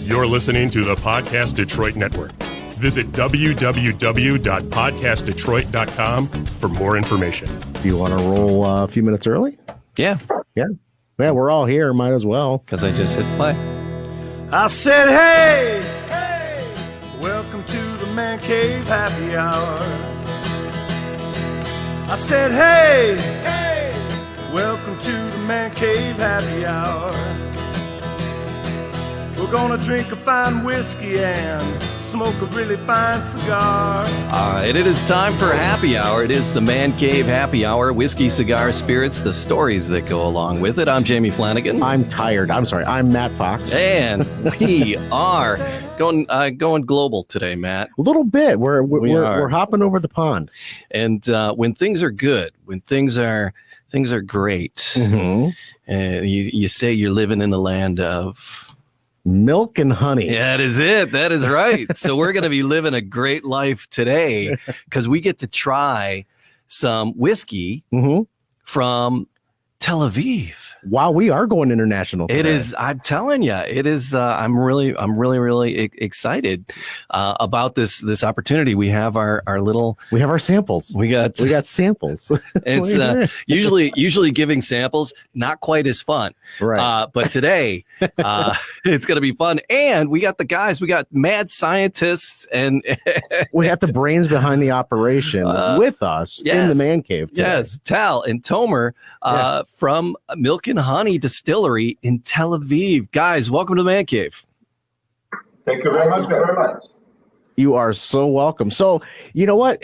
You're listening to the Podcast Detroit Network. Visit www.podcastdetroit.com for more information. Do you want to roll a few minutes early? Yeah. Yeah, we're all here. Might as well. Because I just hit play. I said, hey, welcome to the Man Cave Happy Hour. I said, hey, welcome to the Man Cave Happy Hour. We're gonna drink a fine whiskey and smoke a really fine cigar. All right, it is time for happy hour. It is the Man Cave Happy Hour. Whiskey, cigar, spirits, the stories that go along with it. I'm Jamie Flanagan. I'm tired. I'm sorry. I'm Matt Fox. And we are going global today, Matt. A little bit. We're hopping over the pond. And when things are good, when things are great, you say you're living in the land of milk and honey. Yeah, that is it. That is right. So we're going to be living a great life today because we get to try some whiskey from Tel-Aviv. Wow, we are going international today. It is. I'm telling you, it is. I'm really excited about this opportunity. We have our little. We have our samples. We got samples. It's usually giving samples not quite as fun. Right. But today, it's going to be fun. And we got the guys. We got mad scientists, and we got the brains behind the operation with us in the Man Cave today. Yes, Tal and Tomer from Milk Honey Distillery in Tel Aviv. Guys, welcome to the Man Cave. Thank you very much. You are so welcome. So, you know what?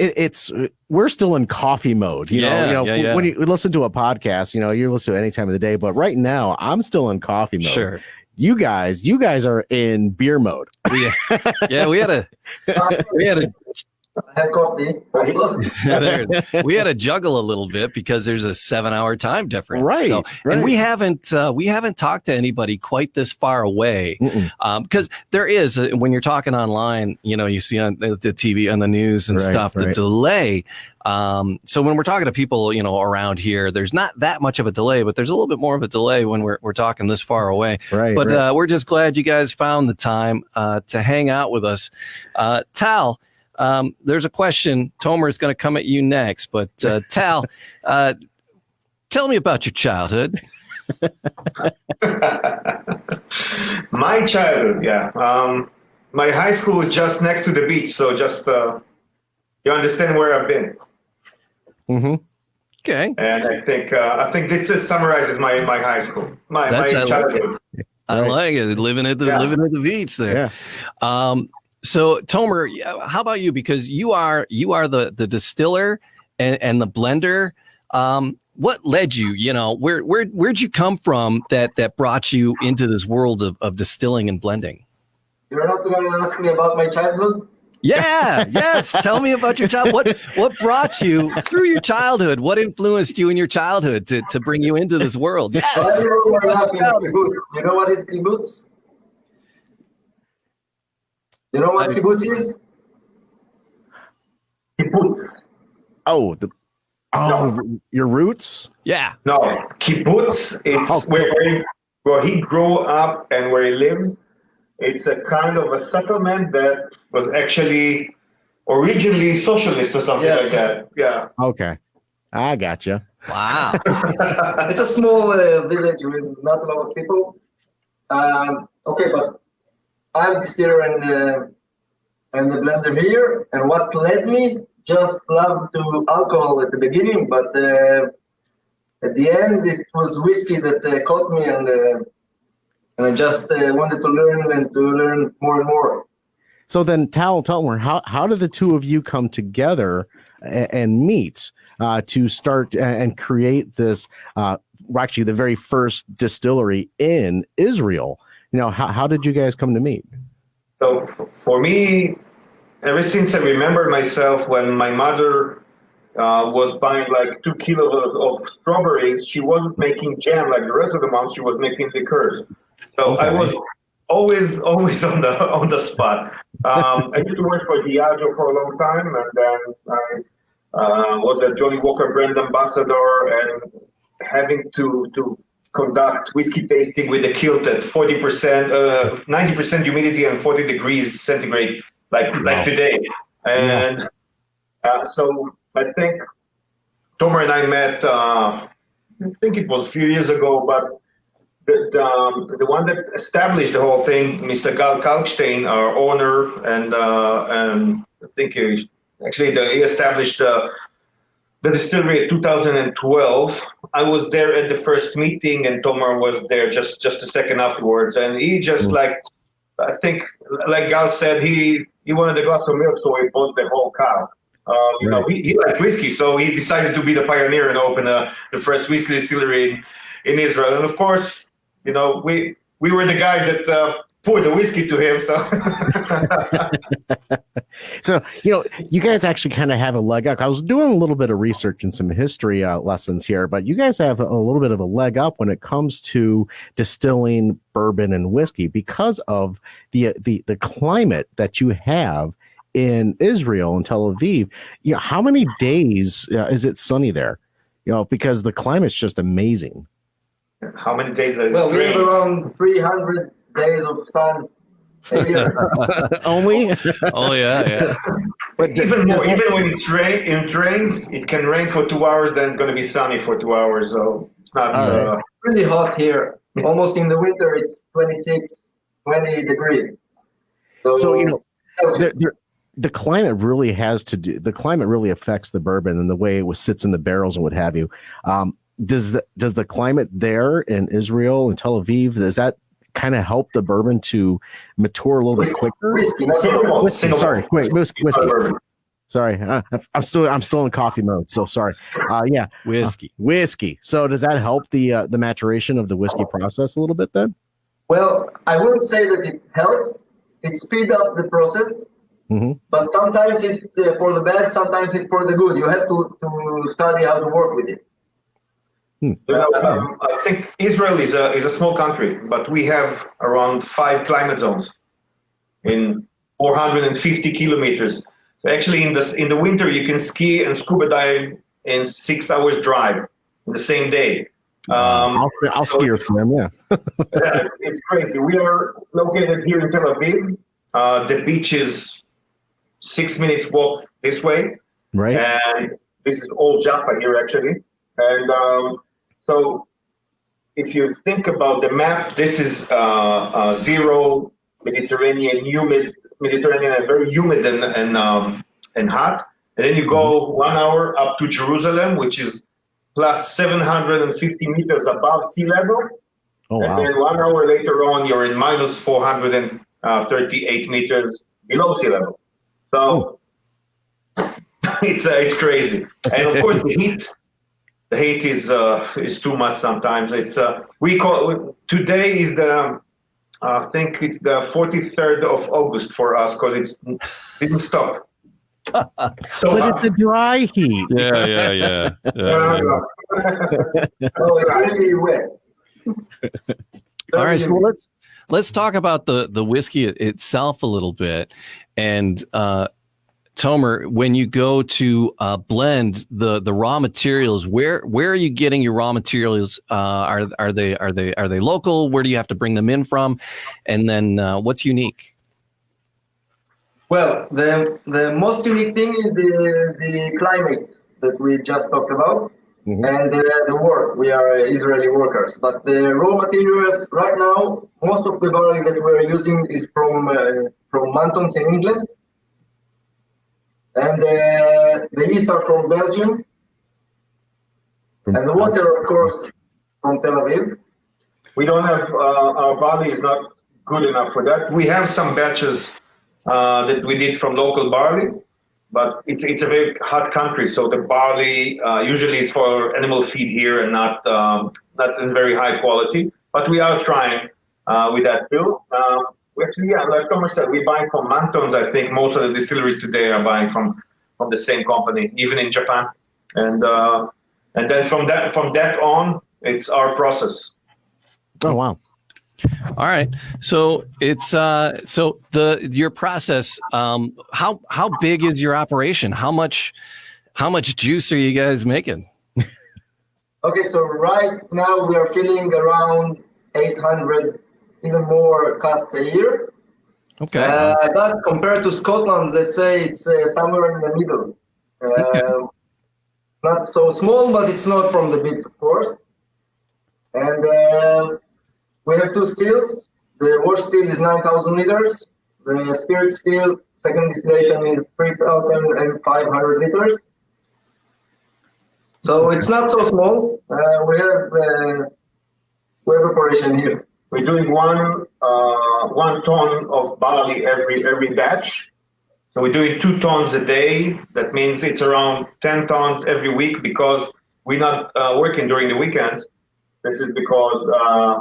We're still in coffee mode. You know, when you listen to a podcast, you listen to it any time of the day. But right now, I'm still in coffee mode. Sure. You guys are in beer mode. We had a I have coffee. We had to juggle a little bit because there's a 7-hour time difference. Right. And we haven't talked to anybody quite this far away because there is when you're talking online, you see on the TV, on the news and stuff, the delay. So when we're talking to people, around here, there's not that much of a delay, but there's a little bit more of a delay when we're talking this far away. Right. But we're just glad you guys found the time to hang out with us. Tal. There's a question. Tomer is going to come at you next, but Tal, tell me about your childhood. My childhood, yeah. My high school was just next to the beach, so just you understand where I've been. Okay. And I think this just summarizes my high school, my childhood. I like it. Living at the beach there. Yeah. So Tomer, how about you? Because you are the distiller and the blender. What led you? Where'd you come from that brought you into this world of distilling and blending? You're not going to ask me about my childhood? Yeah. Yes. Tell me about your childhood. What brought you through your childhood? What influenced you in your childhood to bring you into this world? Yes. You know what is kibbutz? You know what kibbutz is? Kibbutz. Your roots? Yeah. No, kibbutz, it's where he grew up and where he lives. It's a kind of a settlement that was actually originally socialist or something like that. Yeah. Okay. I gotcha. Wow. It's a small village with not a lot of people. But I'm distiller and the blender here, and what led me just loved to alcohol at the beginning, but at the end it was whiskey that caught me, and I just wanted to learn more and more. So then, tell me, how did the two of you come together and meet to start and create this? Actually, the very first distillery in Israel. How did you guys come to meet? So for me, ever since I remember myself, when my mother was buying like 2 kilos of strawberries, she wasn't making jam like the rest of the month. She was making liqueurs. So I was always on the spot. I used to work for Diageo for a long time, and then I was a Johnny Walker brand ambassador, and having to conduct whiskey tasting with the kilt at 40%, 90% humidity and 40 degrees centigrade, like today. And so I think Tomer and I met, I think it was a few years ago, but the one that established the whole thing, Mr. Gal Kalkstein, our owner, and I think he established the distillery in 2012. I was there at the first meeting, and Tomer was there just a second afterwards. And he just I think, like Gal said, he wanted a glass of milk, so he bought the whole cow. You know, he liked whiskey, so he decided to be the pioneer and open the first whiskey distillery in Israel. And of course, you know, we were the guys that poured the whiskey to him. So, you know, you guys actually kind of have a leg up. I was doing a little bit of research and some history lessons here, but you guys have a little bit of a leg up when it comes to distilling bourbon and whiskey because of the climate that you have in Israel and Tel Aviv. You know, how many days is it sunny there? You know, because the climate's just amazing. How many days does Well, it we rain? have around 300 days of sun a year. Only? Oh yeah. But even more, even when it rains, it can rain for 2 hours, then it's going to be sunny for 2 hours. So it's not Really hot here. Almost in the winter, it's 26, 20 degrees. So you know, the climate really has to do. The climate really affects the bourbon and the way it sits in the barrels and what have you. Does the climate there in Israel and Tel Aviv, does that kind of help the bourbon to mature a little bit quicker? Whiskey. Sorry, wait, whiskey. Sorry, I'm still in coffee mode. So sorry. Whiskey. So does that help the maturation of the whiskey process a little bit then? Well, I wouldn't say that it helps. It speeds up the process. Mm-hmm. But sometimes it's for the bad, sometimes it's for the good. You have to study how to work with it. You know, I think Israel is a small country, but we have around 5 climate zones in 450 kilometers. So actually, in the winter, you can ski and scuba dive in 6 hours drive in the same day. I'll ski or swim, yeah. It's crazy. We are located here in Tel Aviv. The beach is 6 minutes walk this way, right? And this is all Jaffa here, actually. And so if you think about the map, this is zero Mediterranean and very humid and hot. And then you go 1 hour up to Jerusalem, which is plus 750 meters above sea level. Oh, wow. And then 1 hour later on, you're in minus 438 meters below sea level. So it's crazy. And of course, the heat is too much sometimes. It's today is I think it's the 43rd of August for us because it didn't stop. So but it's a dry heat. Yeah. Oh, it's really wet. All right, so let's talk about the whiskey itself a little bit. And Tomer, when you go to blend the raw materials, where are you getting your raw materials? Are they local? Where do you have to bring them in from? And then what's unique? Well, the most unique thing is the climate that we just talked about, and the work. We are Israeli workers, but the raw materials right now, most of the barley that we're using is from Mantons in England. And the yeast are from Belgium. And the water, of course, from Tel Aviv. We don't have, our barley is not good enough for that. We have some batches that we did from local barley, but it's a very hot country. So the barley, usually it's for animal feed here and not in very high quality. But we are trying with that too. Actually, yeah, like Tomer said, we buy from Mantons. I think most of the distilleries today are buying from the same company, even in Japan. And then from that on, it's our process. Oh wow! All right, so it's your process. How big is your operation? How much juice are you guys making? Okay, so right now we are filling around 800, even more casks a year. Okay. That compared to Scotland, let's say it's somewhere in the middle. Okay. Not so small, but it's not from the big, of course. And we have two stills. The wash still is 9,000 liters. The spirit still, second distillation is 3,500 liters. So it's not so small. We have operation here. We're doing 1 ton of barley every batch. So we're doing 2 tons a day. That means it's around 10 tons every week because we're not working during the weekends. This is because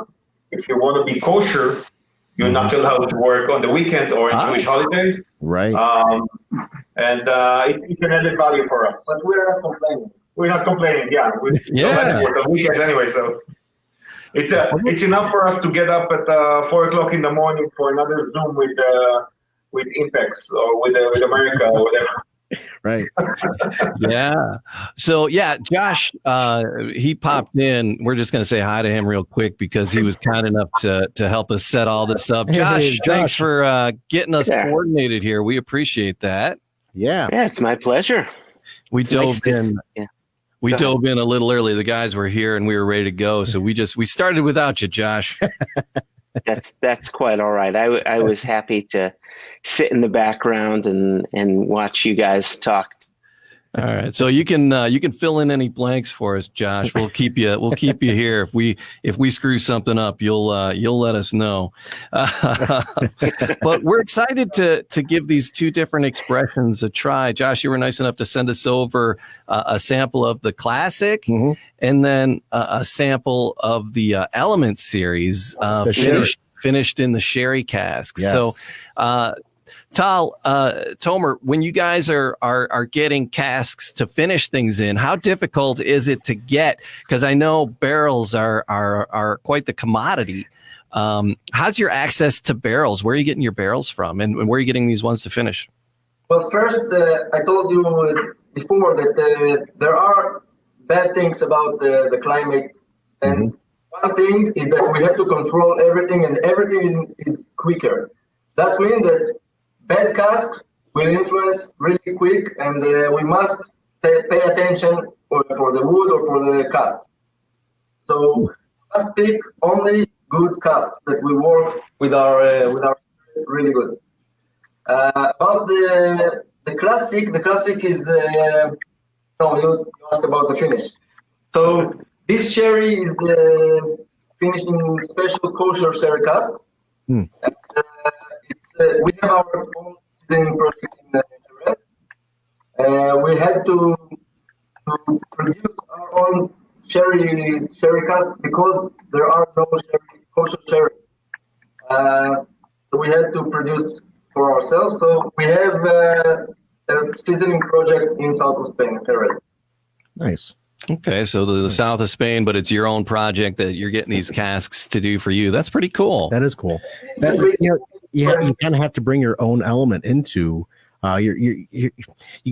if you want to be kosher, you're not allowed to work on the weekends or in Jewish holidays. Right. And it's an added value for us. But we're not complaining. We're not complaining. Yeah. We don't have to work on weekends anyway, so. It's enough for us to get up at 4 o'clock in the morning for another Zoom with ImpEx or with America or whatever. Right. Yeah. So yeah, Josh, he popped in. We're just going to say hi to him real quick because he was kind enough to help us set all this up. Josh, thanks for getting us coordinated here. We appreciate that. Yeah. Yeah, it's my pleasure. We dove in. We dove in a little early. The guys were here and we were ready to go. So we started without you, Josh. That's quite all right. I was happy to sit in the background and watch you guys talk. All right. So you can fill in any blanks for us, Josh. We'll keep you here. If we screw something up, you'll let us know. But we're excited to give these two different expressions a try. Josh, you were nice enough to send us over a sample of the classic and then a sample of the Elements series finished in the sherry casks. Yes. So Tal, Tomer, when you guys are getting casks to finish things in, how difficult is it to get? Because I know barrels are quite the commodity. How's your access to barrels? Where are you getting your barrels from, and where are you getting these ones to finish? Well, first, I told you before that there are bad things about the climate, and one thing is that we have to control everything, and everything is quicker. That means that bad casks will influence really quick, and we must pay attention for the wood or for the casks. So we must pick only good casks that will work with our really good. About the classic is you asked about the finish. So this sherry is finished in special kosher sherry casks. And, we have our own seasoning project in Israel. We had to produce our own sherry cask because there are no kosher sherry. So we had to produce for ourselves. So we have a seasoning project in south of Spain, Israel. Nice. Okay, so the south of Spain, but it's your own project that you're getting these casks to do for you. That's pretty cool. That is cool. You kind of have to bring your own element into you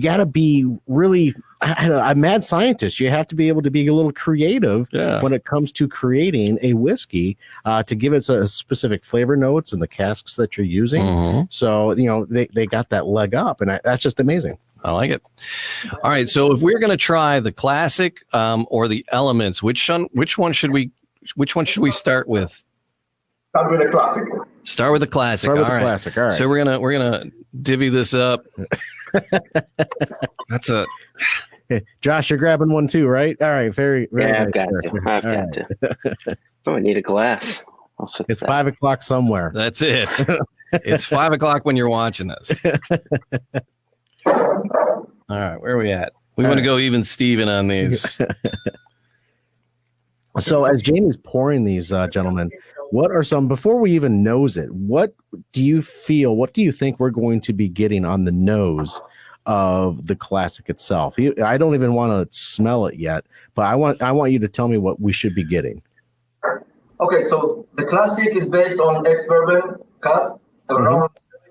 got to be really a mad scientist. You have to be able to be a little creative when it comes to creating a whiskey to give it a specific flavor notes and the casks that you're using. So they got that leg up, and that's just amazing. I like it. All right, so if we're going to try the classic or the Elements, which one should we start with? Start with the classic. Start with the classic. All right. So we're gonna divvy this up. That's a Josh, you're grabbing one too, right? All right, very yeah, nice. I've got to. Oh, I need a glass. It's 5 o'clock somewhere. That's it. It's 5 o'clock when you're watching this. All right, where are we at? We want to go even Steven on these. So as Jamie's pouring these, gentlemen, what are some, before we even nose it, what do you think we're going to be getting on the nose of the classic itself? I don't even want to smell it yet, but I want you to tell me what we should be getting. Okay, so the classic is based on ex-bourbon cask, around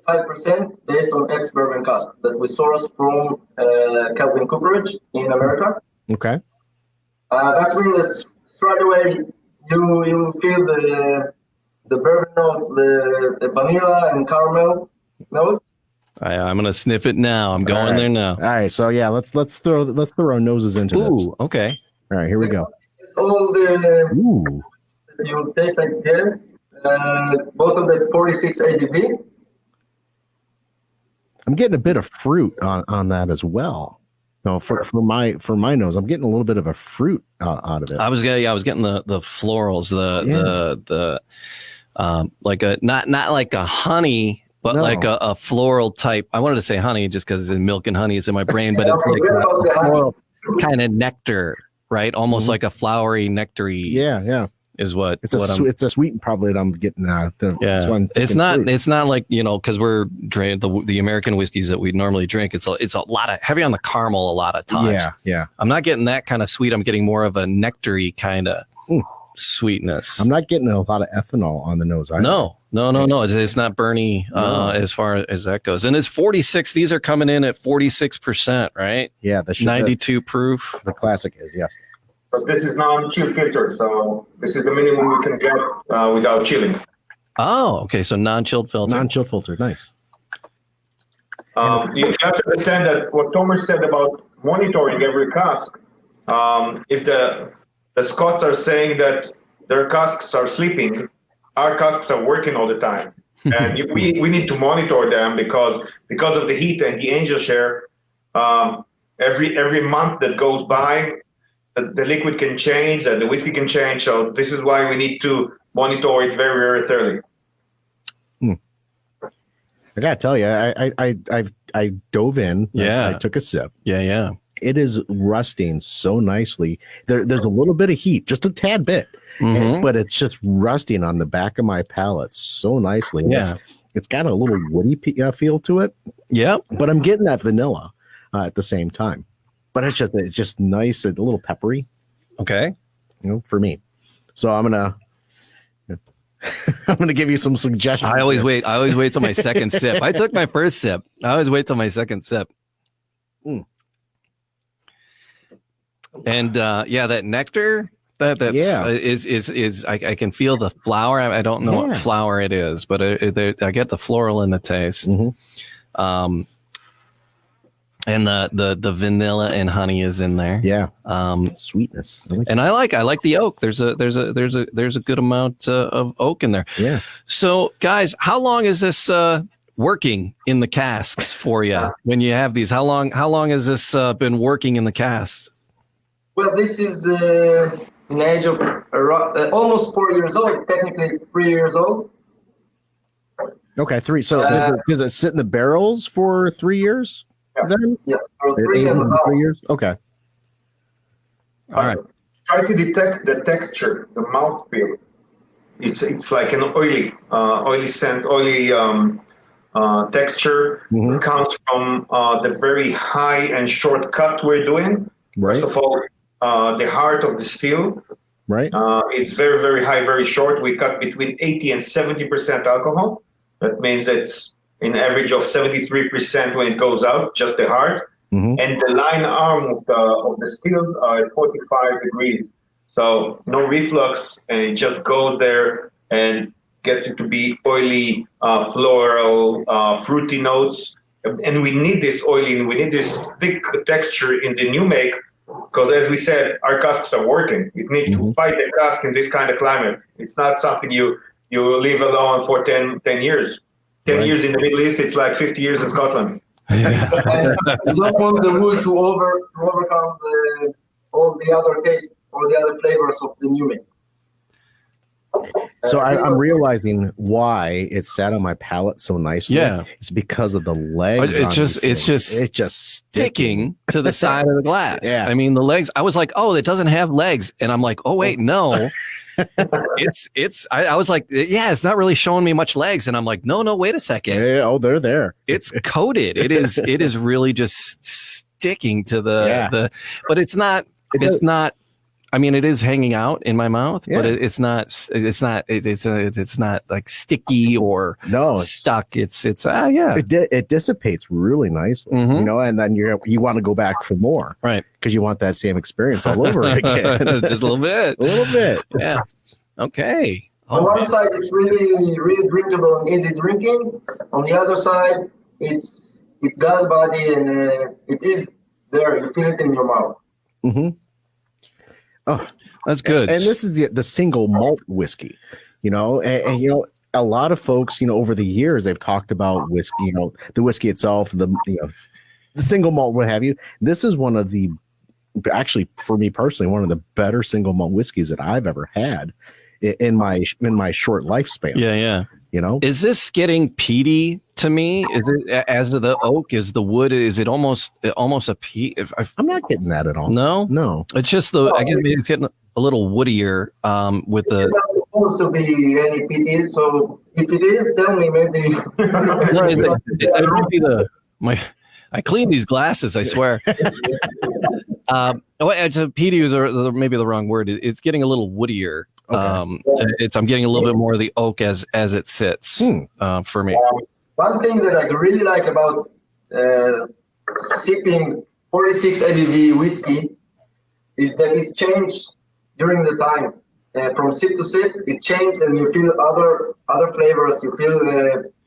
75% based on ex-bourbon cask that we source from Calvin Cooperage in America. Okay. That's mean that straight away you feel the bourbon notes, the vanilla and caramel notes. I'm gonna sniff it now. I'm going there now. All right, so yeah, let's throw our noses into this. Ooh, okay. All right, here we go. All the Ooh, you taste like this. Both of the 46 ABV. I'm getting a bit of fruit on that as well. No, for my nose, I'm getting a little bit of a fruit out of it. I was getting the florals, the like a not like a honey, but like a floral type. I wanted to say honey just because it's milk and honey is in my brain, but it's like a floral kind of nectar, right? Almost like a flowery nectary. Yeah. Is what it's a sweet probably that I'm getting. It's not like, because we're drinking the American whiskeys that we normally drink. It's a lot of heavy on the caramel a lot of times. Yeah. I'm not getting that kind of sweet. I'm getting more of a nectary kind of sweetness. I'm not getting a lot of ethanol on the nose either. No. It's not burny as far as that goes. And it's 46. These are coming in at 46%, right? Yeah, 92 proof. The classic is, yes. Because this is non-chill filter, so this is the minimum we can get without chilling. Oh, okay. So non-chilled filter. Non-chilled filter, nice. You have to understand that what Tomer said about monitoring every cask. If the Scots are saying that their casks are sleeping, our casks are working all the time, and we need to monitor them because of the heat and the angel share. Every month that goes by, the liquid can change and the whiskey can change. So this is why we need to monitor it very, very thoroughly. I gotta tell you, I dove in. Yeah, I took a sip. Yeah. It is rusting so nicely. There's a little bit of heat, just a tad bit, but it's just rusting on the back of my palate so nicely. Yeah, it's got a little woody feel to it. Yeah, but I'm getting that vanilla at the same time. But it's just nice, a little peppery. Okay, for me. So I'm gonna give you some suggestions. I always wait till my second sip. I took my first sip. I always wait till my second sip. And that nectar is I can feel the flower. I don't know what flower it is, but I get the floral in the taste. And the vanilla and honey is in there. Yeah. Sweetness. I like the oak. There's a good amount of oak in there. Yeah. So guys, how long is this working in the casks for you when you have these? How long has this been working in the casks? Well, this is an age of almost 4 years old, technically 3 years old. Okay, 3. So does it sit in the barrels for 3 years? Then? Yeah, for 3 years. Okay. All right. Try to detect the texture, the mouthfeel. It's like an oily scent, oily texture. It comes from the very high and short cut we're doing. Right. First of all, the heart of the still. Right. It's very, very high, very short. We cut between 80 and 70% alcohol. That means it's an average of 73% when it goes out, just the heart. And the line arm of the stills are at 45 degrees. So no reflux, and it just goes there and gets it to be oily, floral, fruity notes. And we need this oily, we need this thick texture in the new make, because as we said, our casks are working. You need to fight the cask in this kind of climate. It's not something you leave alone for 10 years. 10 years in the Middle East, it's like 50 years in Scotland. Yeah. You don't want the wood to overcome all the other taste or the other flavors of the new make. So I'm realizing why it sat on my palate so nicely. Yeah, it's because of the legs. It's just sticking to the side of the glass. Yeah, I mean the legs. I was like, oh, it doesn't have legs, and I'm like, oh wait, no. I was like, yeah, it's not really showing me much legs, and I'm like, no, wait a second. Yeah, they're there. It's coated. It is really just sticking to the but it's not. I mean, it is hanging out in my mouth, Yeah. but it's not like sticky or stuck. It dissipates really nicely, you know, and then you want to go back for more, right? Because you want that same experience all over again. Just a little bit. Yeah. Okay. On one side, it's really, really drinkable and easy drinking. On the other side, it got body and it is there. You feel it in your mouth. Mm-hmm. Oh, that's good. And this is the single malt whiskey, you know, and you know, a lot of folks, you know, over the years they've talked about whiskey, you know, the whiskey itself, the single malt, what have you. This is one of the, actually for me personally, one of the better single malt whiskeys that I've ever had in my short lifespan. Yeah. You know, is this getting peaty to me? Is it as of the oak? Is the wood? Is it almost a peat? I'm not getting that at all. No. It's just I guess it's getting a little woodier with the. It's not supposed to be any peaty, so if it is, tell me maybe. It might be I clean these glasses, I swear. Peaty is maybe the wrong word. It's getting a little woodier. Okay. I'm getting a little bit more of the oak as it sits for me. One thing that I really like about sipping 46 ABV whiskey is that it changed during the time. From sip to sip, it changed, and you feel other flavors. You feel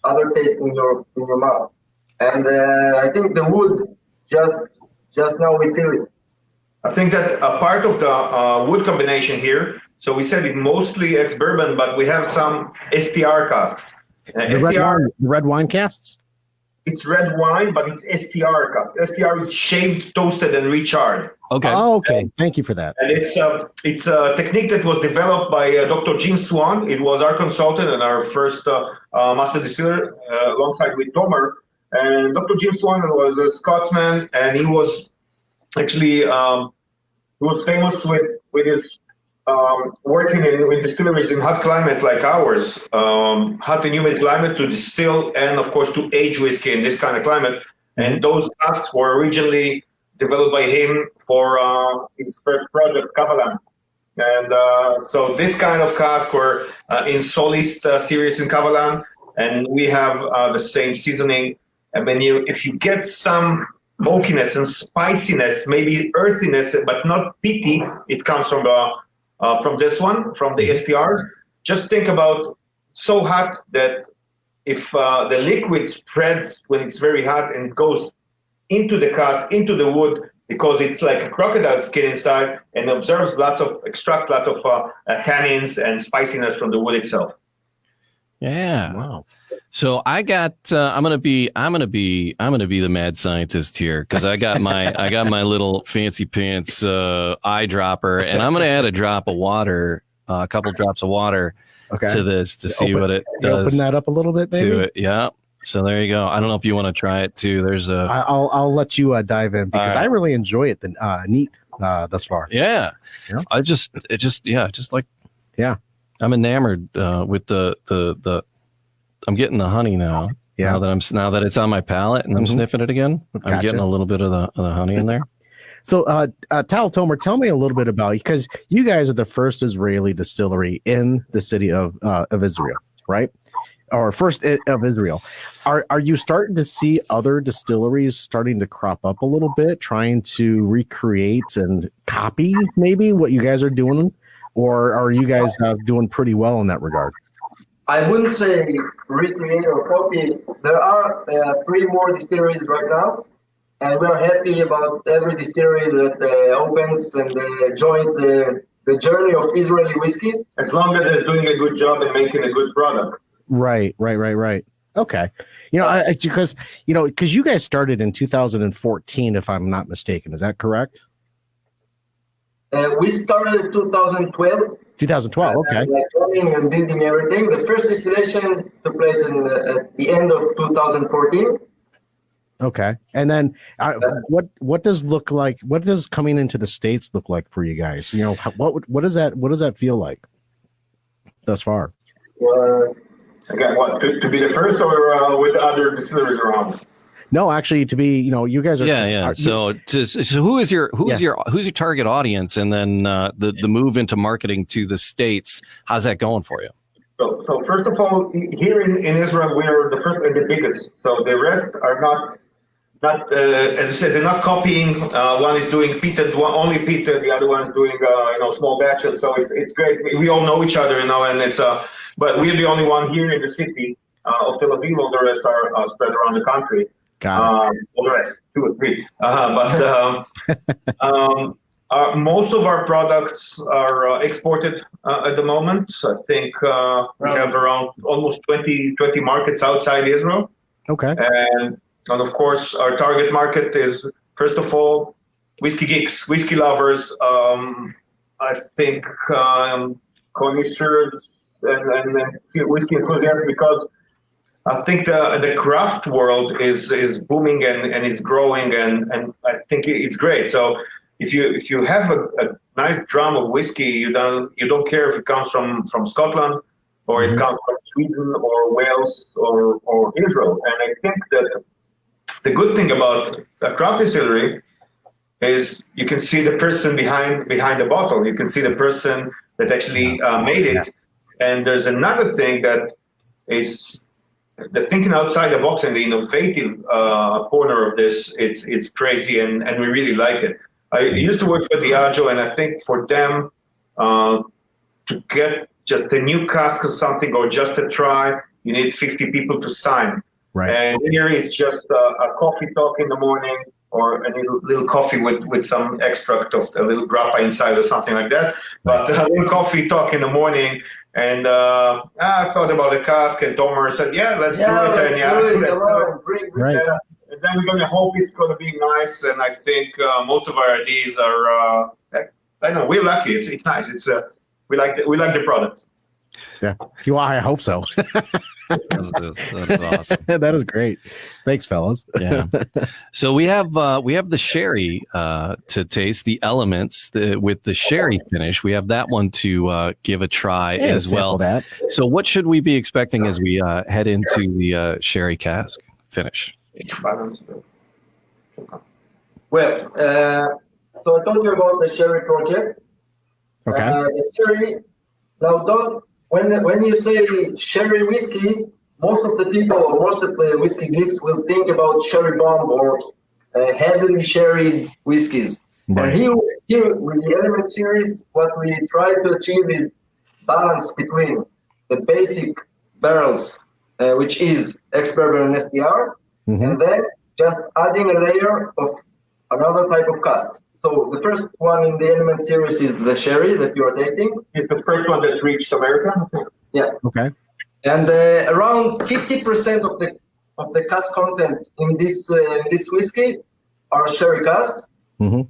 other taste in your mouth. And I think the wood just now we feel it. I think that a part of the wood combination here. So we said it mostly ex-bourbon, but we have some STR casks. The red wine casks? It's red wine, but it's STR cask. STR is shaved, toasted, and recharred. Okay. Oh, okay. Thank you for that. And it's a technique that was developed by Dr. Jim Swan. It was our consultant and our first master distiller, alongside with Tomer. And Dr. Jim Swan was a Scotsman, and he was actually he was famous with his working with distilleries in hot climate like ours, hot and humid climate, to distill and of course to age whiskey in this kind of climate. And those casks were originally developed by him for his first project, Kavalan. And so this kind of cask were in Solist series in Kavalan, and we have the same seasoning. And if you get some smokiness and spiciness, maybe earthiness, but not peaty, it comes from this one, from the STR. Just think about so hot that if the liquid spreads when it's very hot and goes into the cask, into the wood, because it's like a crocodile skin inside, and extract lots of tannins and spiciness from the wood itself. Yeah. Wow. So I got. I'm gonna be the mad scientist here, because I got my little fancy pants eyedropper, and I'm gonna add a couple drops of water to this to see what it does. Open that up a little bit, maybe? To it. Yeah. So there you go. I don't know if you want to try it too. There's a. I'll let you dive in, because I really enjoy it. Neat thus far. Yeah. I'm enamored with the. I'm getting the honey now. Yeah. Now that it's on my palate and I'm sniffing it again, Gotcha. I'm getting a little bit of the honey in there. So, Tomer, tell me a little bit about, because you guys are the first Israeli distillery in the city of Israel, right? Or first of Israel. Are you starting to see other distilleries starting to crop up a little bit, trying to recreate and copy maybe what you guys are doing, or are you guys doing pretty well in that regard? I wouldn't say recreate or copy. There are 3 more distilleries right now, and we're happy about every distillery that opens and joins the journey of Israeli whiskey. As long as they're doing a good job and making a good product. Right. Okay. Because you guys started in 2014, if I'm not mistaken. Is that correct? We started in 2012. 2012, okay. Planning and building everything. The first distillation took place at the end of 2014. Okay, and then what does coming into the States look like for you guys? You know, what does that feel like thus far? Again, to be the first, or with other distilleries around? No, actually, to be, you guys are. Yeah. So who's your target audience, and then the move into marketing to the States? How's that going for you? So first of all, here in Israel, we are the first and the biggest. So the rest are not as I said, they're not copying. One is doing peated, only peated. The other one is doing small batches. So it's great. We all know each other, and it's but we're the only one here in the city of Tel Aviv. All the rest are spread around the country. Got it. All the rest, 2 or 3. Most of our products are exported at the moment. I think we have around almost 20 markets outside Israel. Okay. And of course, our target market is, first of all, whiskey geeks, whiskey lovers. I think connoisseurs and whiskey enthusiasts, because I think the craft world is booming and it's growing, and I think it's great. So if you have a nice drum of whiskey, you don't care if it comes from Scotland or it comes from Sweden or Wales or Israel. And I think that the good thing about a craft distillery is you can see the person behind the bottle. You can see the person that actually made it. And there's another thing that it's the thinking outside the box and the innovative corner of this. It's crazy, and we really like it. I used to work for Diageo, and I think for them to get just a new cask or something, or just a try, you need 50 people to sign. Right. And here is just a coffee talk in the morning, or a little coffee with some extract of a little grappa inside or something like that. But a little coffee talk in the morning. And I thought about the cask, and Tomer said, let's do it. Let's do it. Right. And then we're going to hope it's going to be nice. And I think most of our ideas are, I know, we're lucky. It's nice. We like the products. Yeah, I hope so. That's awesome. That is great. Thanks, fellas. Yeah. So we have the sherry to taste, the Elements with the sherry finish. We have that one to give a try as well. That. So what should we be expecting as we head into the sherry cask finish? Well, so I told you about the sherry project. Okay. The sherry. Now, when you say sherry whiskey, most of the people or most of the whiskey geeks will think about sherry bomb or heavily sherried whiskeys. Right. And here with the Element series, what we try to achieve is balance between the basic barrels, which is ex-bourbon and SDR, and then just adding a layer of another type of casks. So the first one in the Element series is the sherry that you are tasting. It's the first one that reached America. Yeah. Okay. And around 50% of the cask content in this whiskey are sherry casks. Mm-hmm.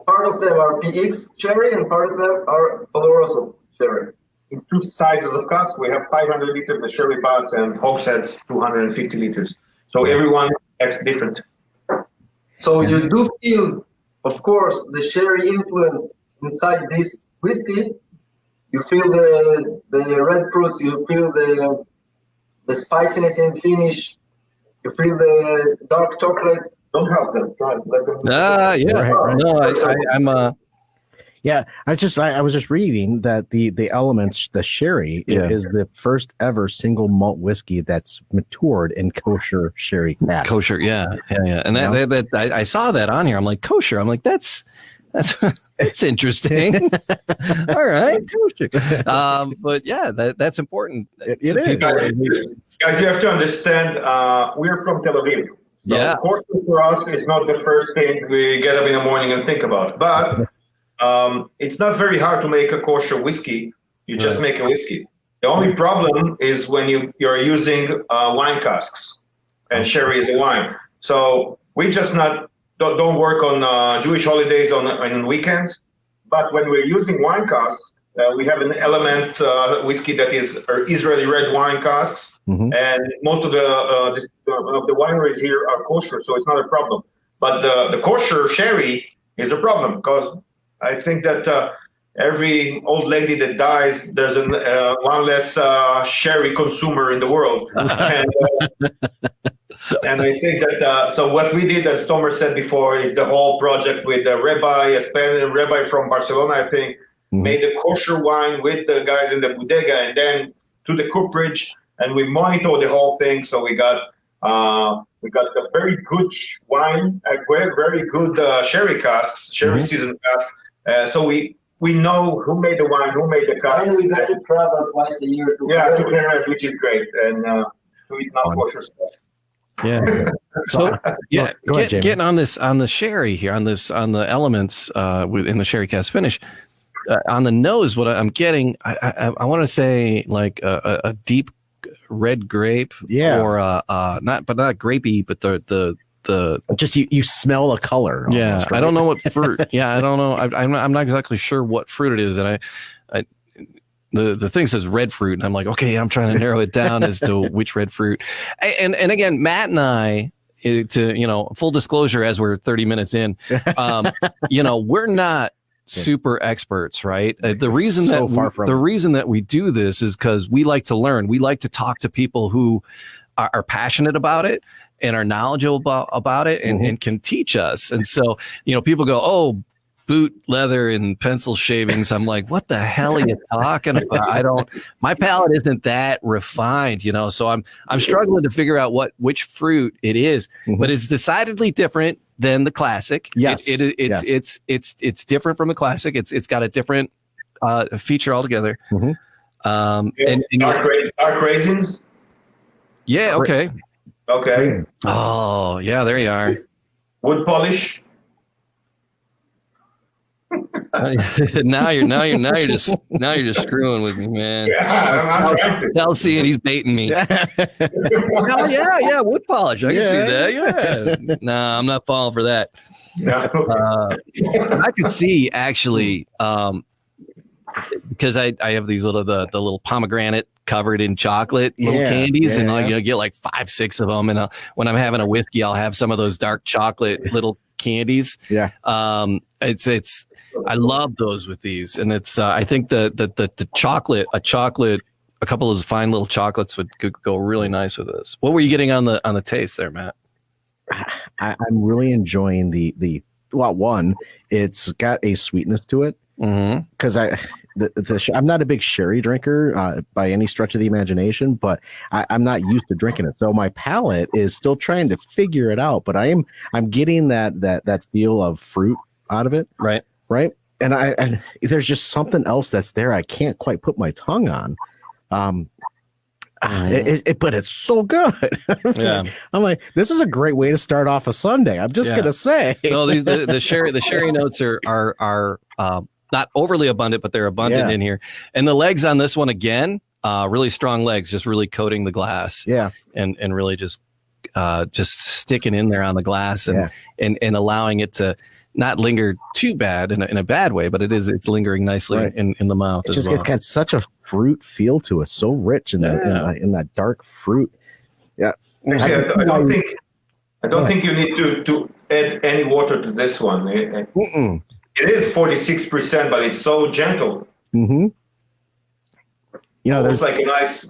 Part of them are PX sherry, and part of them are Oloroso sherry. In 2 sizes of casks, we have 500 liters of sherry pots and hogsheads 250 liters. So everyone acts different. So you do feel, of course, the sherry influence inside this whiskey. You feel the red fruits, you feel the spiciness in finish, you feel the dark chocolate. Don't help them. Try it. Let them. Yeah. Right. No, I'm Yeah, I was just reading that the Elements, the sherry, is the first ever single malt whiskey that's matured in kosher sherry casks. kosher. Yeah. And that I saw that on here. I'm like, kosher. I'm like, that's interesting. All right, kosher. But yeah, that's important. It is. Guys, you have to understand, we're from Tel Aviv. So Yes. kosher for us is not the first thing we get up in the morning and think about. But it's not very hard to make a kosher whiskey. You just make a whiskey. The only problem is when you're using wine casks, and sherry is a wine. So we just don't work on Jewish holidays on weekends. But when we're using wine casks, we have an Element whiskey that is Israeli red wine casks, and most of the wineries here are kosher, so it's not a problem. But the kosher sherry is a problem, because I think that every old lady that dies, there's one less sherry consumer in the world. And And I think that so what we did, as Tomer said before, is the whole project with the a Spanish rabbi from Barcelona, I think, made the kosher wine with the guys in the bodega, and then to the cooperage, and we monitor the whole thing. So we got a very good wine, very good sherry casks, sherry seasoned casks. So we know who made the wine, who made the casks. And we got to travel twice a year to Canada, which is great, and to eat non-kosher stuff. Yeah. So yeah, go ahead, getting on the sherry here, on the elements in the sherry cask finish. On the nose, what I'm getting, I want to say like a deep red grape, or not grapey, but the just you smell a color. Yeah, almost, right? I don't know what fruit. Yeah, I don't know. I'm not exactly sure what fruit it is, and the thing says red fruit, and I'm like, okay, I'm trying to narrow it down as to which red fruit. And again, Matt and I, to full disclosure, as we're 30 minutes in, we're not super experts, right? The reason that we do this is because we like to learn. We like to talk to people who are passionate about it and are knowledgeable about it and can teach us. And so, people go, oh, boot leather and pencil shavings. I'm like, what the hell are you talking about? My palate isn't that refined, so I'm struggling to figure out which fruit it is, but it's decidedly different than the classic. Yes. It's different from the classic. It's got a different feature altogether. Dark raisins. Yeah. Okay. Okay. Oh yeah, there you are. Wood polish. now you're just screwing with me, man. Yeah, I'm trying to. Tell C and he's baiting me. Oh, yeah, wood polish. I can see that. Yeah. Nah, I'm not falling for that. I could see actually, because I have these the little pomegranate covered in chocolate little candies, and I get like 5-6 of them. And when I'm having a whiskey, I'll have some of those dark chocolate little candies. Yeah. It's I love those with these, and it's I think the chocolate, a couple of those fine little chocolates could go really nice with this. What were you getting on the taste there, Matt? I'm really enjoying one, it's got a sweetness to it, because I'm not a big sherry drinker by any stretch of the imagination, but I'm not used to drinking it, so my palate is still trying to figure it out. But I'm getting that feel of fruit out of it, right? And there's just something else that's there I can't quite put my tongue on. But it's so good. I'm like, this is a great way to start off a Sunday. I'm just gonna say. No, the sherry notes are not overly abundant, but they're abundant in here. And the legs on this one, again, really strong legs, just really coating the glass. Yeah, and really just sticking in there on the glass and allowing it to not linger too bad in a bad way, but it's lingering nicely in the mouth. It's got such a fruit feel to it, so rich in that dark fruit. Yeah, actually, I don't think you need to add any water to this one. It is 46%, but it's so gentle. There's like a nice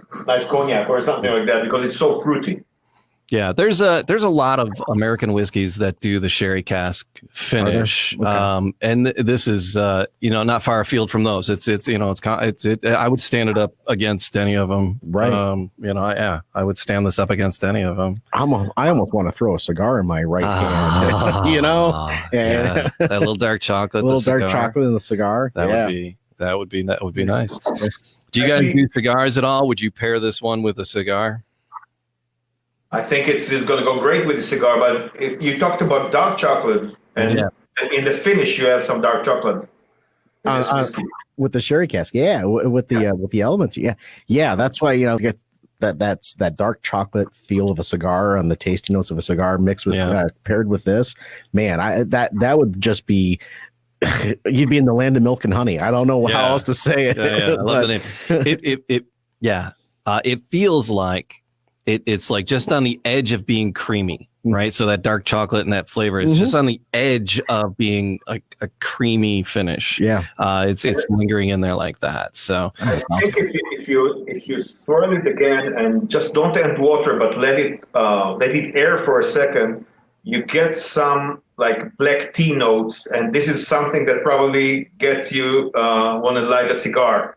cognac or something like that, because it's so fruity. Yeah, there's a lot of American whiskeys that do the sherry cask finish, and this is not far afield from those. I would stand it up against any of them. Right. I would stand this up against any of them. I almost want to throw a cigar in my right hand. That little dark chocolate. Chocolate in the cigar. That would be nice. Do you guys do cigars at all? Would you pair this one with a cigar? I think it's going to go great with the cigar, but if you talked about dark chocolate, and in the finish you have some dark chocolate with the sherry cask, with the elements, that's why that's that dark chocolate feel of a cigar and the tasty notes of a cigar mixed with paired with this. Man, that would just be. You'd be in the land of milk and honey. I don't know how else to say it. I love the name. It feels like it's like just on the edge of being creamy, right? So that dark chocolate and that flavor is just on the edge of being a creamy finish. Yeah, it's lingering in there like that. So I think if you swirl it again and just don't add water, but let it air for a second, you get some like black tea notes, and this is something that probably get you want to light a cigar,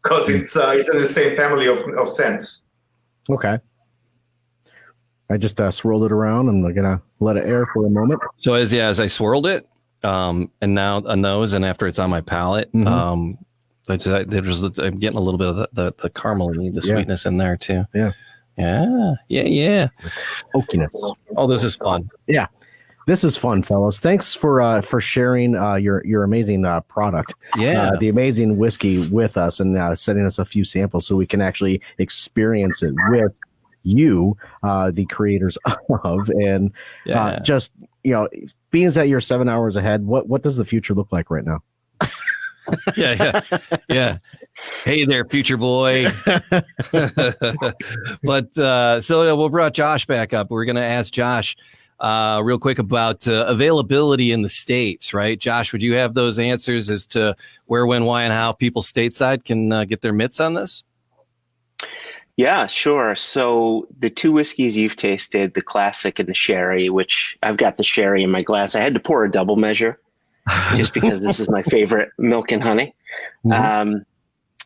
because it's in the same family of scents. Okay. I just swirled it around. I'm gonna let it air for a moment. So as I swirled it, and now a nose, and after it's on my palate, I'm getting a little bit of the caramel, the sweetness in there too. Yeah. Oakiness. Oh, this is fun. Yeah, this is fun, fellas. Thanks for sharing your amazing product. Yeah, the amazing whiskey with us, and sending us a few samples so we can actually experience it with you, the creators of, and just being that you're 7 hours ahead, what does the future look like right now? yeah. Hey there, future boy. But so we brought Josh back up. We're going to ask Josh real quick about availability in the States, right? Josh, would you have those answers as to where, when, why, and how people stateside can get their mitts on this? Yeah, sure. So the two whiskeys you've tasted, the classic and the sherry, which I've got the sherry in my glass. I had to pour a double measure just because this is my favorite milk and honey.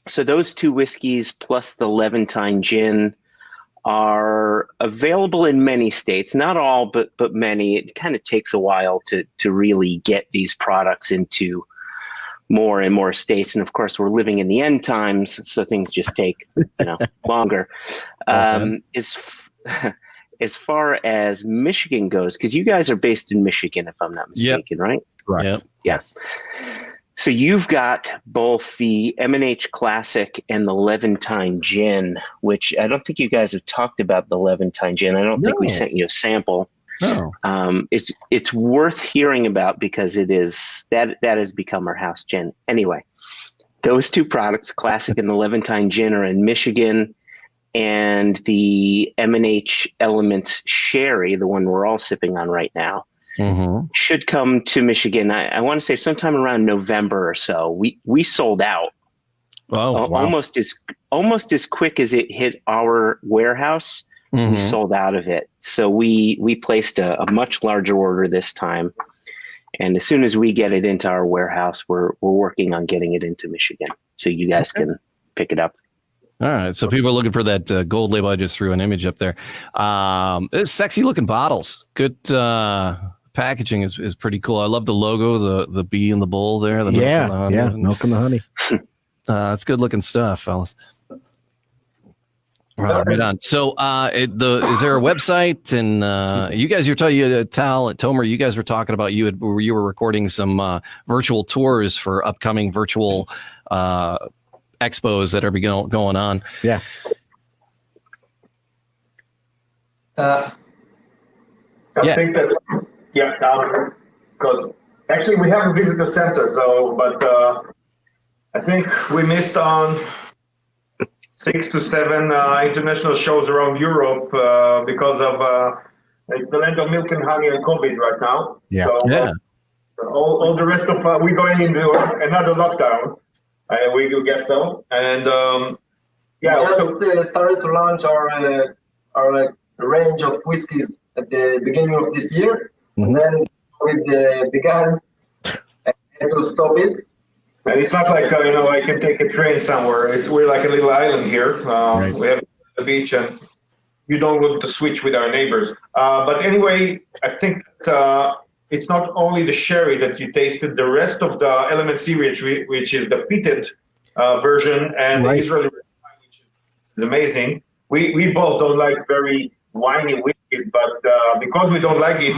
So those two whiskeys plus the Levantine gin are available in many states, not all, but many. It kind of takes a while to really get these products into more and more states, and of course we're living in the end times, so things just take longer. As far as Michigan goes, because you guys are based in Michigan, if I'm not mistaken, right? Right. Yep. Yes. So you've got both the M&H Classic and the Levantine Gin, which I don't think you guys have talked about the Levantine Gin. I don't think we sent you a sample. No. It's worth hearing about because it is that has become our house gin. Anyway, those two products, Classic and the Levantine Gin, are in Michigan, and the M&H Elements Sherry, the one we're all sipping on right now, should come to Michigan. I want to say sometime around November or so. We sold out. Oh, wow. Almost as quick as it hit our warehouse. We sold out of it. So we placed a much larger order this time. And as soon as we get it into our warehouse, we're working on getting it into Michigan. So you guys can pick it up. All right. So people are looking for that gold label. I just threw an image up there. It's sexy looking bottles. Good packaging is pretty cool. I love the logo, the bee and the bull there. Milk and the honey. It's good looking stuff, fellas. Right on. So, is there a website? And you guys, you're talking, Tal and Tomer, you guys were talking about you were recording some virtual tours for upcoming virtual expos that are going on. Yeah. I think that because actually we have a visitor center, but I think we missed on 6 to 7 international shows around Europe because of it's the land of milk and honey and COVID right now. Yeah. So, all the rest of we're going into another lockdown. We do guess so. And we just started to launch our range of whiskeys at the beginning of this year, and then we began to stop it. And it's not like I can take a train somewhere. We're like a little island here. We have the beach, and you don't want to switch with our neighbors. But anyway, I think that it's not only the sherry that you tasted. The rest of the Element series, which is the peated version, and the Israeli, which is amazing. We both don't like very winey whiskeys, but because we don't like it,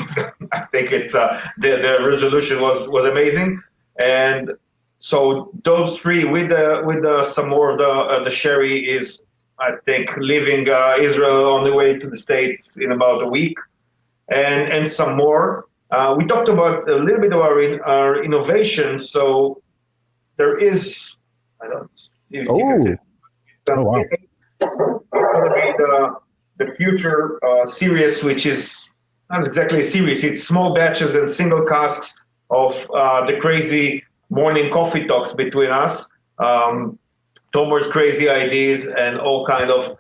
I think it's the resolution was amazing. And so those three with some more of the sherry is, I think, leaving Israel on the way to the States in about a week, and some more. We talked about a little bit of our innovation. So there is, I don't know. Wow. the future series, which is not exactly a series. It's small batches and single casks of the crazy morning coffee talks between us. Tomer's crazy ideas and all kind of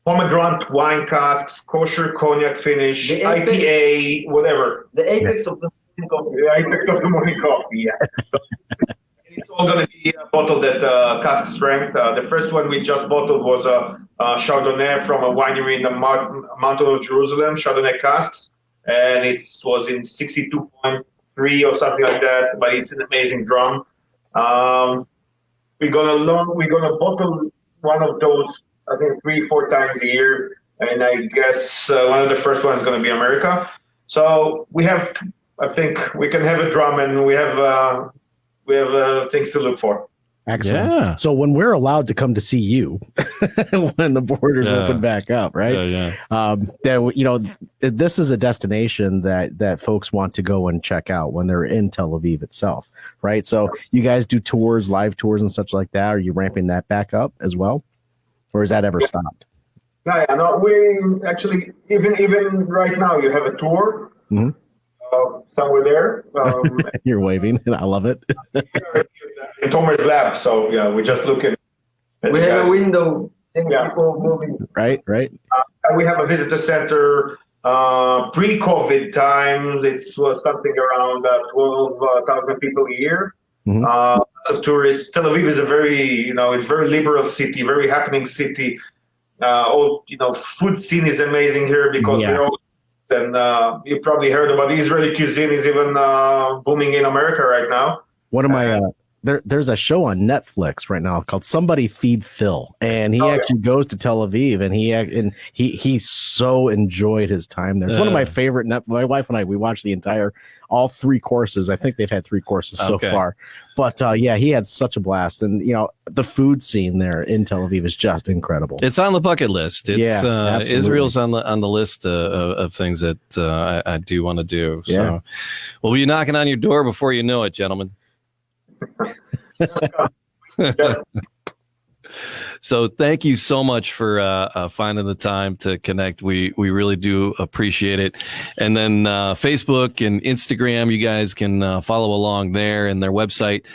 pomegranate wine casks, kosher cognac finish, IPA, whatever. The apex of the morning coffee. The apex of the morning coffee, yeah. It's all going to be bottled at cask strength. The first one we just bottled was a Chardonnay from a winery in the Mountain of Jerusalem, Chardonnay casks, and it was in 62.3 or something like that. But it's an amazing drum. We're gonna bottle one of those, I think 3-4 times a year, and I guess one of the first ones is going to be America. So I think we can have a drum, and we have things to look for. Excellent. Yeah. So when we're allowed to come to see you, when the borders open back up, right? That this is a destination that folks want to go and check out when they're in Tel Aviv itself, right? So you guys do tours, live tours, and such like that. Are you ramping that back up as well, or has that ever stopped? No, we actually even right now you have a tour. Mm-hmm. Somewhere there. You're waving. I love it. In Tomer's lab, so yeah, we're just looking. We have a window, people moving. Right. We have a visitor center. Pre-COVID times, it was something around 12,000 people a year. Mm-hmm. Lots of tourists. Tel Aviv is a very, it's very liberal city, very happening city. Food scene is amazing here because we're all. And you probably heard about Israeli cuisine is even booming in America right now. One of my there's a show on Netflix right now called Somebody Feed Phil, and he actually goes to Tel Aviv, and he so enjoyed his time there. It's one of my favorite. My wife and I, we watched all 3 courses. I think they've had 3 courses so far, but he had such a blast, and the food scene there in Tel Aviv is just incredible. It's on the bucket list. It's Israel's on the list of things that I do want to do. So we'll be knocking on your door before you know it, gentlemen. So thank you so much for finding the time to connect. We really do appreciate it. And then Facebook and Instagram, you guys can follow along there, and their website,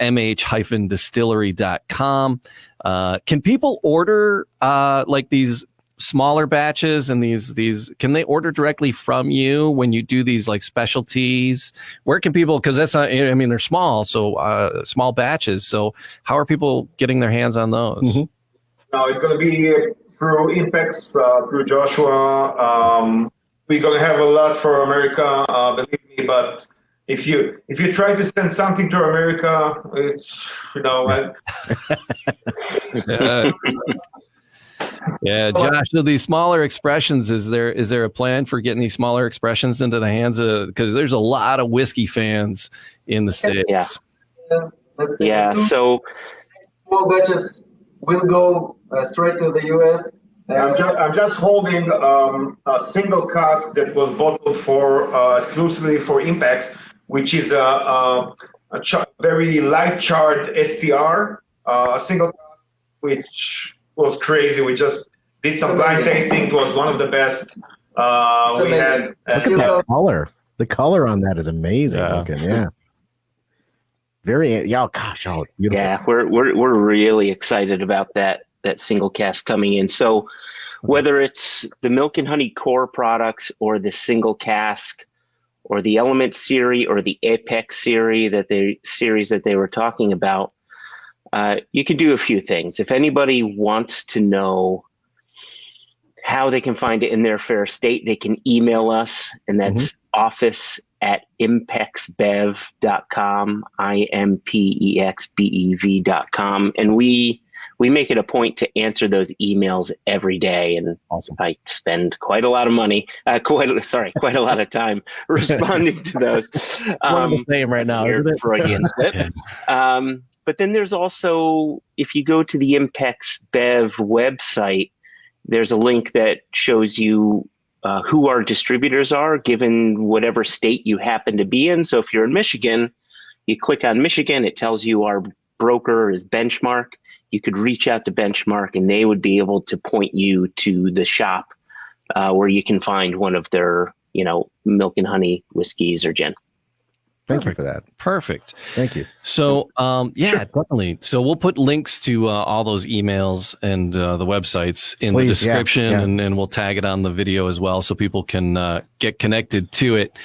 mh-distillery.com. Can people order like these smaller batches and these can they order directly from you when you do these like specialties? Where can people, because that's not, they're small, so small batches, so how are people getting their hands on those? Mm-hmm. No, it's going to be through ImpEx, through Joshua. We're going to have a lot for America, believe me, but if you try to send something to America, it's Yeah, Josh, so these smaller expressions, is there a plan for getting these smaller expressions into the hands of, because there's a lot of whiskey fans in the States. So small batches will go straight to the US. I'm just holding a single cask that was bottled for exclusively for ImpEx, which is a very light charred STR, a single cask, which was crazy. We just did some blind tasting. It was one of the best we had. Look at that color. The color on that is amazing looking. Yeah. Beautiful. Yeah, we're really excited about that single cask coming in. So whether it's the Milk and Honey core products or the single cask or the Elements series or the Apex series that they were talking about, you could do a few things. If anybody wants to know how they can find it in their fair state, they can email us, and that's office@impexbev.com, ImpexBev.com, and we make it a point to answer those emails every day, and I spend quite a lot of money, quite a lot of time responding to those. One of the same right now, isn't it? Freudian slip. But then there's also, if you go to the ImpEx Bev website, there's a link that shows you who our distributors are, given whatever state you happen to be in. So if you're in Michigan, you click on Michigan, it tells you our broker is Benchmark. You could reach out to Benchmark, and they would be able to point you to the shop where you can find one of their, milk and honey whiskeys or gin. Thank you for that. Perfect. Thank you. So, yeah, definitely. So we'll put links to all those emails and the websites in the description, and we'll tag it on the video as well so people can get connected to it.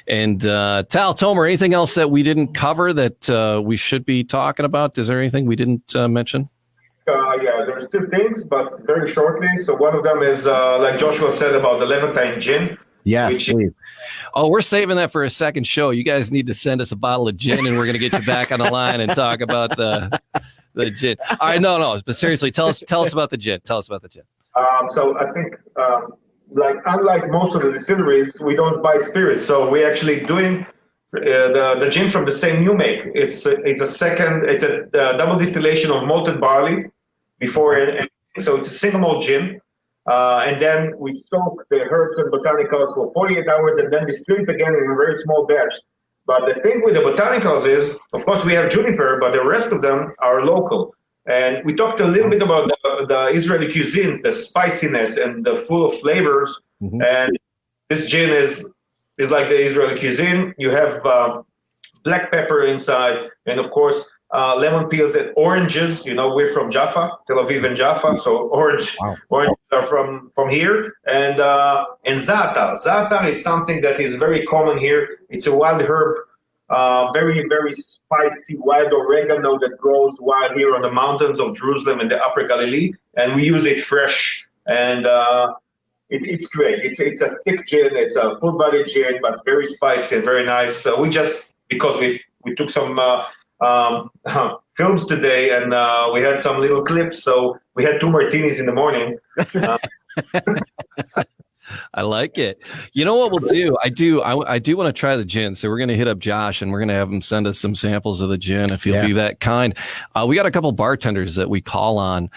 And Tomer, anything else that we didn't cover that we should be talking about? Is there anything we didn't mention? Yeah, there's two things, but very shortly. So one of them is, like Joshua said, about the Levantine gin. Yes, please. Oh, we're saving that for a second show. You guys need to send us a bottle of gin, and we're going to get you back on the line and talk about the gin. All right, no, but seriously, tell us about the gin. Tell us about the gin. So I think, unlike most of the distilleries, we don't buy spirits. So we're actually doing the gin from the same new make. It's a double distillation of malted barley before, so it's a single malt gin. And then we soak the herbs and botanicals for 48 hours and then distill it again in a very small batch. But the thing with the botanicals is, of course, we have juniper, but the rest of them are local. And we talked a little bit about the Israeli cuisine, the spiciness and the full of flavors. Mm-hmm. And this gin is like the Israeli cuisine. You have black pepper inside, and of course, lemon peels and oranges. We're from Jaffa, Tel Aviv and Jaffa, so oranges are from here. And za'atar. Za'atar is something that is very common here. It's a wild herb, very, very spicy wild oregano that grows wild here on the mountains of Jerusalem and the Upper Galilee. And we use it fresh. And it's great. It's a thick gin. It's a full-bodied gin, but very spicy and very nice. So because we took some films today, and we had some little clips, so we had 2 martinis in the morning. I like it. You know what we'll do? I do want to try the gin, so we're going to hit up Josh and we're going to have him send us some samples of the gin if he'll be that kind. We got a couple bartenders that we call on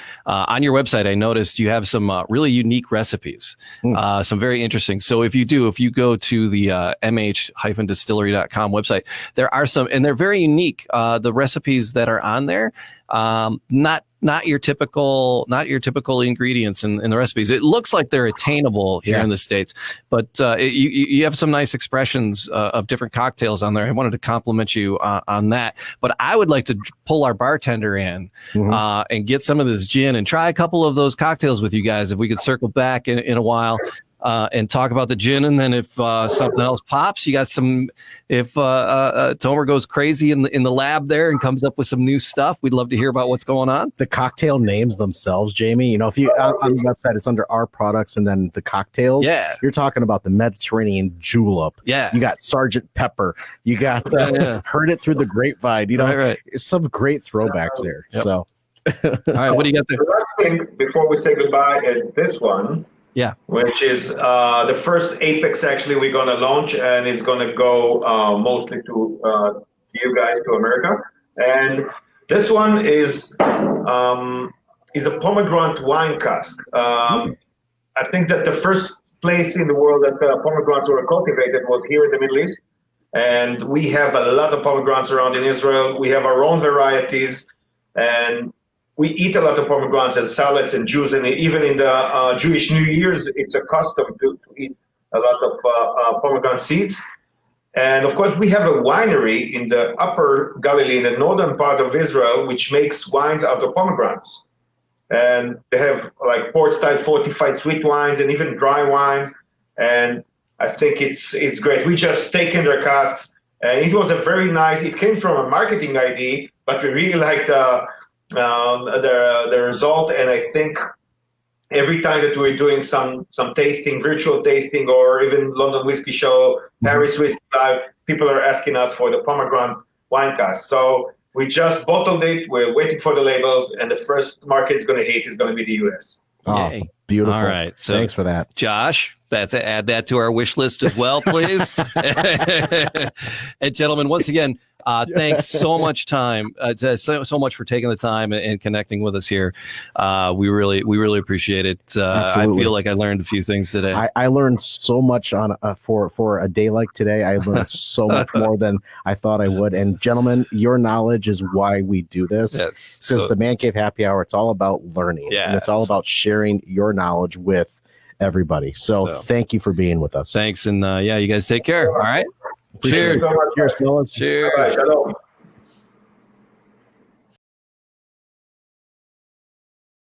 your website. I noticed you have some really unique recipes, some very interesting. So if you go to the mh-distillery.com website, there are some, and they're very unique. The recipes that are on there, not your typical ingredients in the recipes. It looks like they're attainable here in the States, but you have some nice expressions of different cocktails on there. I wanted to compliment you on that, but I would like to pull our bartender in and get some of this gin and try a couple of those cocktails with you guys. If we could circle back in a while and talk about the gin, and then if something else pops, you got some. If Tomer goes crazy in the lab there and comes up with some new stuff, we'd love to hear about what's going on. The cocktail names themselves, Jamie. If you on the website, it's under our products, and then the cocktails. Yeah, you're talking about the Mediterranean julep. Yeah, you got Sergeant Pepper. You got Heard It Through the Grapevine. Right. Some great throwbacks there. Yep. So, all right, what do you got there? The last thing before we say goodbye is this one. Yeah, which is the first Apex actually we're going to launch, and it's going to go mostly to you guys, to America. And this one is a pomegranate wine cask. I think that the first place in the world that pomegranates were cultivated was here in the Middle East. And we have a lot of pomegranates around in Israel. We have our own varieties, and we eat a lot of pomegranates as salads and juice, and even in the Jewish New Year's, it's a custom to eat a lot of pomegranate seeds. And of course, we have a winery in the Upper Galilee, in the northern part of Israel, which makes wines out of pomegranates. And they have like port-style fortified sweet wines and even dry wines. And I think it's great. We just taken their casks, and it was it came from a marketing idea, but we really liked the result. And I think every time that we're doing some tasting, virtual tasting, or even London Whiskey Show, Paris Whiskey Live, people are asking us for the pomegranate wine cask. So we just bottled it. We're waiting for the labels, and the first market it's going to hit is going to be the US. Oh, yay. Beautiful. All right. So thanks for that, Josh. Add that to our wish list as well, please. And gentlemen, once again, thanks so much so much for taking the time and connecting with us here. We really appreciate it. I feel like I learned a few things today. I learned so much for a day like today. I learned so much more than I thought I would. And gentlemen, your knowledge is why we do this. Yes. Because the Man Cave Happy Hour, it's all about learning. Yeah. And it's all about sharing your knowledge with everybody. So thank you for being with us. Thanks. And you guys take care. All right. Cheers. Cheers. Cheers, fellas. Cheers. Bye. Shalom.